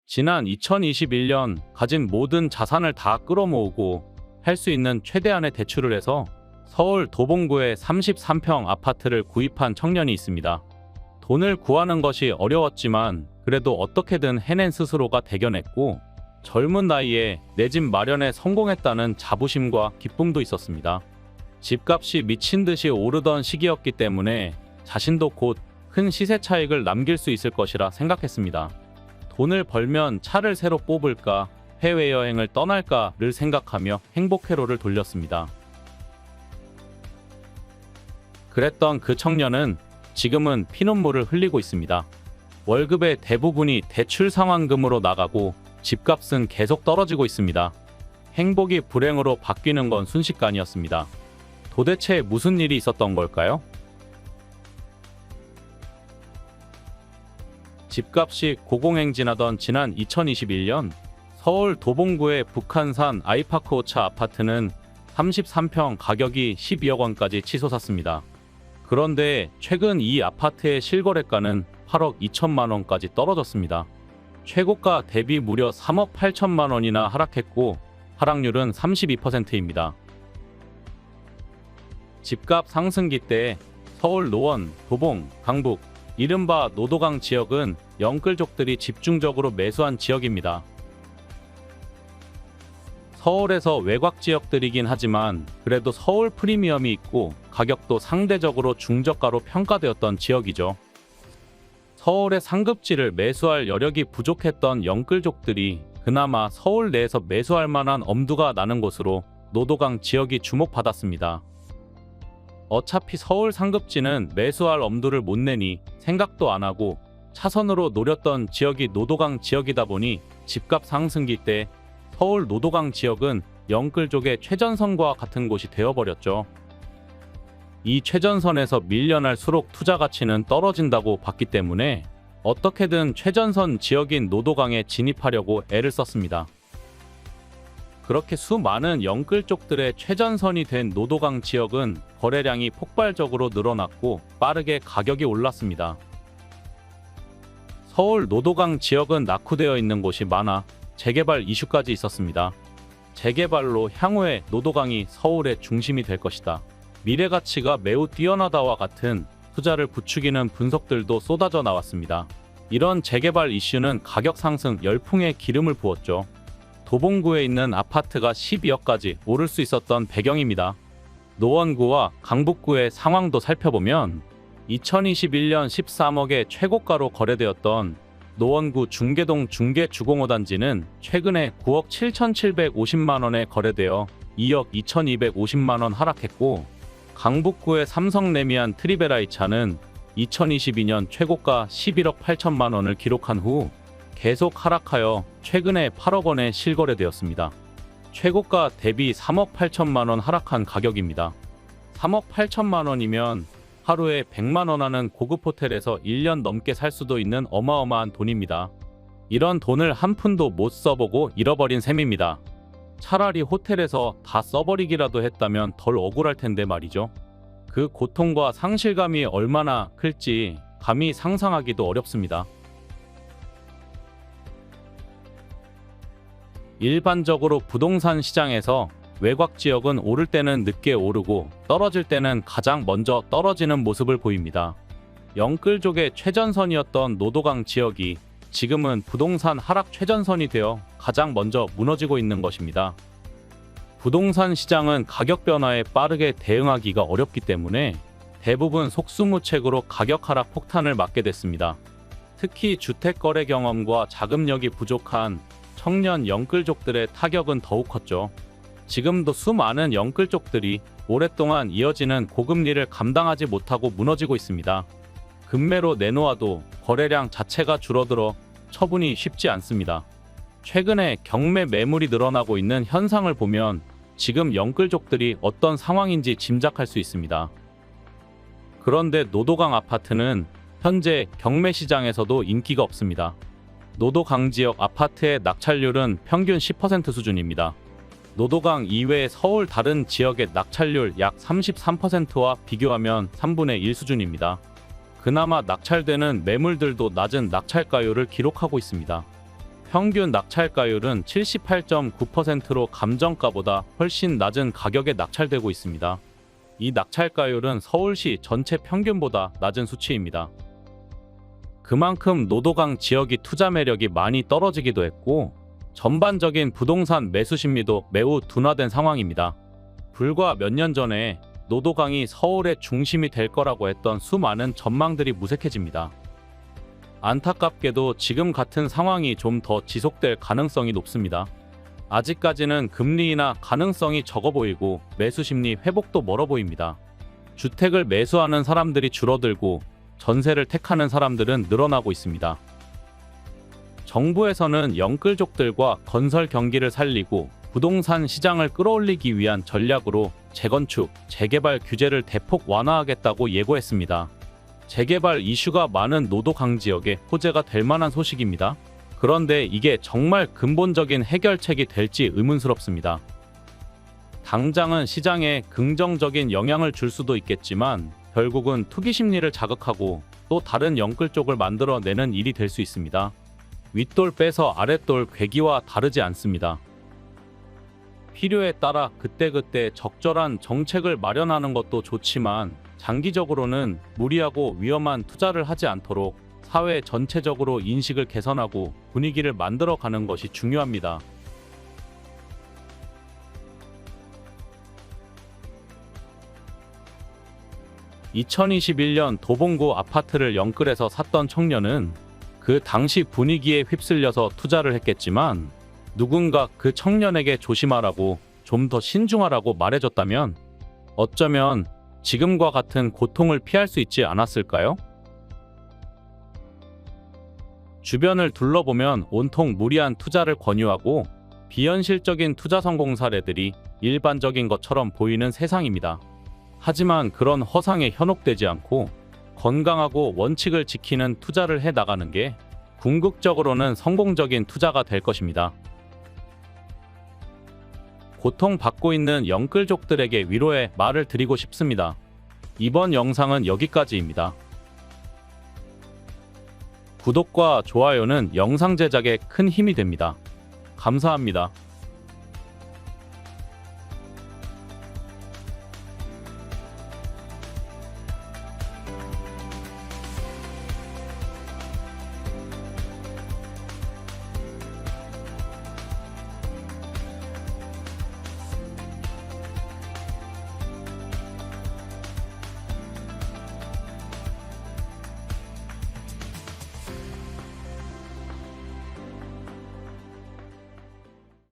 지난 2021년 가진 모든 자산을 다 끌어모으고 할 수 있는 최대한의 대출을 해서 서울 도봉구의 33평 아파트를 구입한 청년이 있습니다. 돈을 구하는 것이 어려웠지만 그래도 어떻게든 해낸 스스로가 대견했고 젊은 나이에 내 집 마련에 성공했다는 자부심과 기쁨도 있었습니다. 집값이 미친 듯이 오르던 시기였기 때문에 자신도 곧 큰 시세 차익을 남길 수 있을 것이라 생각했습니다. 돈을 벌면 차를 새로 뽑을까, 해외여행을 떠날까를 생각하며 행복회로를 돌렸습니다. 그랬던 그 청년은 지금은 피눈물을 흘리고 있습니다. 월급의 대부분이 대출 상환금으로 나가고 집값은 계속 떨어지고 있습니다. 행복이 불행으로 바뀌는 건 순식간이었습니다. 도대체 무슨 일이 있었던 걸까요? 집값이 고공행진하던 지난 2021년 서울 도봉구의 북한산 아이파크 오차 아파트는 33평 가격이 12억 원까지 치솟았습니다. 그런데 최근 이 아파트의 실거래가는 8억 2천만 원까지 떨어졌습니다. 최고가 대비 무려 3억 8천만 원이나 하락했고 하락률은 32%입니다. 집값 상승기 때 서울 노원, 도봉, 강북, 이른바 노도강 지역은 영끌족들이 집중적으로 매수한 지역입니다. 서울에서 외곽 지역들이긴 하지만 그래도 서울 프리미엄이 있고 가격도 상대적으로 중저가로 평가되었던 지역이죠. 서울의 상급지를 매수할 여력이 부족했던 영끌족들이 그나마 서울 내에서 매수할 만한 엄두가 나는 곳으로 노도강 지역이 주목받았습니다. 어차피 서울 상급지는 매수할 엄두를 못 내니 생각도 안 하고 차선으로 노렸던 지역이 노도강 지역이다 보니 집값 상승기 때 서울 노도강 지역은 영끌족의 최전선과 같은 곳이 되어버렸죠. 이 최전선에서 밀려날수록 투자 가치는 떨어진다고 봤기 때문에 어떻게든 최전선 지역인 노도강에 진입하려고 애를 썼습니다. 그렇게 수많은 영끌족들의 최전선이 된 노도강 지역은 거래량이 폭발적으로 늘어났고 빠르게 가격이 올랐습니다. 서울 노도강 지역은 낙후되어 있는 곳이 많아 재개발 이슈까지 있었습니다. 재개발로 향후에 노도강이 서울의 중심이 될 것이다. 미래 가치가 매우 뛰어나다와 같은 투자를 부추기는 분석들도 쏟아져 나왔습니다. 이런 재개발 이슈는 가격 상승 열풍에 기름을 부었죠. 도봉구에 있는 아파트가 12억까지 오를 수 있었던 배경입니다. 노원구와 강북구의 상황도 살펴보면 2021년 13억의 최고가로 거래되었던 노원구 중계동 중계주공호단지는 최근에 9억 7,750만 원에 거래되어 2억 2,250만 원 하락했고 강북구의 삼성 레미안 트리베라이차는 2022년 최고가 11억 8천만 원을 기록한 후 계속 하락하여 최근에 8억 원에 실거래되었습니다. 최고가 대비 3억 8천만 원 하락한 가격입니다. 3억 8천만 원이면 하루에 100만 원 하는 고급 호텔에서 1년 넘게 살 수도 있는 어마어마한 돈입니다. 이런 돈을 한 푼도 못 써보고 잃어버린 셈입니다. 차라리 호텔에서 다 써버리기라도 했다면 덜 억울할 텐데 말이죠. 그 고통과 상실감이 얼마나 클지 감히 상상하기도 어렵습니다. 일반적으로 부동산 시장에서 외곽 지역은 오를 때는 늦게 오르고 떨어질 때는 가장 먼저 떨어지는 모습을 보입니다. 영끌족의 최전선이었던 노도강 지역이 지금은 부동산 하락 최전선이 되어 가장 먼저 무너지고 있는 것입니다. 부동산 시장은 가격 변화에 빠르게 대응하기가 어렵기 때문에 대부분 속수무책으로 가격 하락 폭탄을 맞게 됐습니다. 특히 주택 거래 경험과 자금력이 부족한 청년 영끌족들의 타격은 더욱 컸죠. 지금도 수많은 영끌족들이 오랫동안 이어지는 고금리를 감당하지 못하고 무너지고 있습니다. 급매로 내놓아도 거래량 자체가 줄어들어 처분이 쉽지 않습니다. 최근에 경매 매물이 늘어나고 있는 현상을 보면 지금 영끌족들이 어떤 상황인지 짐작할 수 있습니다. 그런데 노도강 아파트는 현재 경매 시장에서도 인기가 없습니다. 노도강 지역 아파트의 낙찰률은 평균 10% 수준입니다. 노도강 이외의 서울 다른 지역의 낙찰률 약 33%와 비교하면 3분의 1 수준입니다. 그나마 낙찰되는 매물들도 낮은 낙찰가율을 기록하고 있습니다. 평균 낙찰가율은 78.9%로 감정가보다 훨씬 낮은 가격에 낙찰되고 있습니다. 이 낙찰가율은 서울시 전체 평균보다 낮은 수치입니다. 그만큼 노도강 지역이 투자 매력이 많이 떨어지기도 했고 전반적인 부동산 매수 심리도 매우 둔화된 상황입니다. 불과 몇 년 전에 노도강이 서울의 중심이 될 거라고 했던 수많은 전망들이 무색해집니다. 안타깝게도 지금 같은 상황이 좀 더 지속될 가능성이 높습니다. 아직까지는 금리 인하 가능성이 적어 보이고 매수 심리 회복도 멀어 보입니다. 주택을 매수하는 사람들이 줄어들고 전세를 택하는 사람들은 늘어나고 있습니다. 정부에서는 영끌족들과 건설 경기를 살리고 부동산 시장을 끌어올리기 위한 전략으로 재건축, 재개발 규제를 대폭 완화하겠다고 예고했습니다. 재개발 이슈가 많은 노도강 지역에 호재가 될 만한 소식입니다. 그런데 이게 정말 근본적인 해결책이 될지 의문스럽습니다. 당장은 시장에 긍정적인 영향을 줄 수도 있겠지만 결국은 투기 심리를 자극하고 또 다른 영끌 쪽을 만들어내는 일이 될 수 있습니다. 윗돌 빼서 아랫돌 괴기와 다르지 않습니다. 필요에 따라 그때그때 적절한 정책을 마련하는 것도 좋지만 장기적으로는 무리하고 위험한 투자를 하지 않도록 사회 전체적으로 인식을 개선하고 분위기를 만들어가는 것이 중요합니다. (2021년) 도봉구 아파트를 영끌에서 샀던 청년은 그 당시 분위기에 휩쓸려서 투자를 했겠지만 누군가 그 청년에게 조심하라고 좀 더 신중하라고 말해줬다면 어쩌면 지금과 같은 고통을 피할 수 있지 않았을까요? 주변을 둘러보면 온통 무리한 투자를 권유하고 비현실적인 투자 성공 사례들이 일반적인 것처럼 보이는 세상입니다. 하지만 그런 허상에 현혹되지 않고 건강하고 원칙을 지키는 투자를 해 나가는 게 궁극적으로는 성공적인 투자가 될 것입니다. 고통받고 있는 영끌족들에게 위로의 말을 드리고 싶습니다. 이번 영상은 여기까지입니다. 구독과 좋아요는 영상 제작에 큰 힘이 됩니다. 감사합니다.